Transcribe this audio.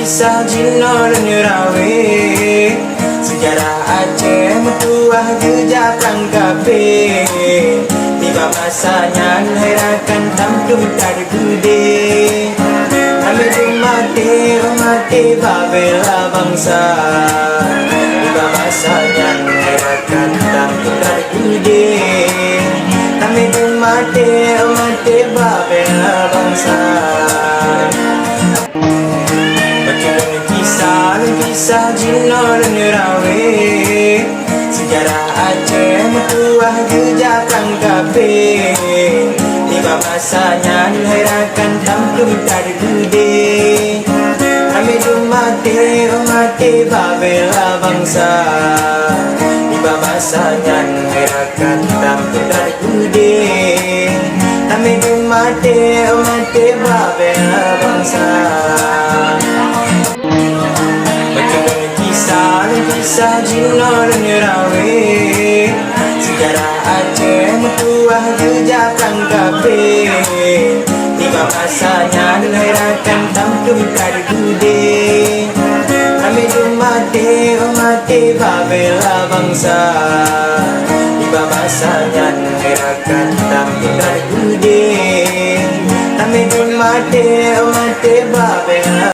kisah Jino dan Yurawe, sejarah Aceh mutuah jejak Rangkape. Tiba masanya lahirkan tampil dari bude. Kami umate babela bangsa. Tiba masanya lahirkan tampil dari bude. Kami umate babela bangsa. Kisah Jino dan Yurawe, sejarah Aceh mutuah jejak Rangkape. Tiba masanya lahirkan tampil dari bude. Kami umate babela bangsa. Tiba masanya lahirkan tampil dari bude. Kami umate babela bangsa. Kisah Jino dan Yurawe, sejarah Aceh mutuah jejak Rangkape. Tiba masanya lahirkan tampil dari bude. Kami umate babela bangsa. Tiba masanya lahirkan tampil dari bude. Kami umate babela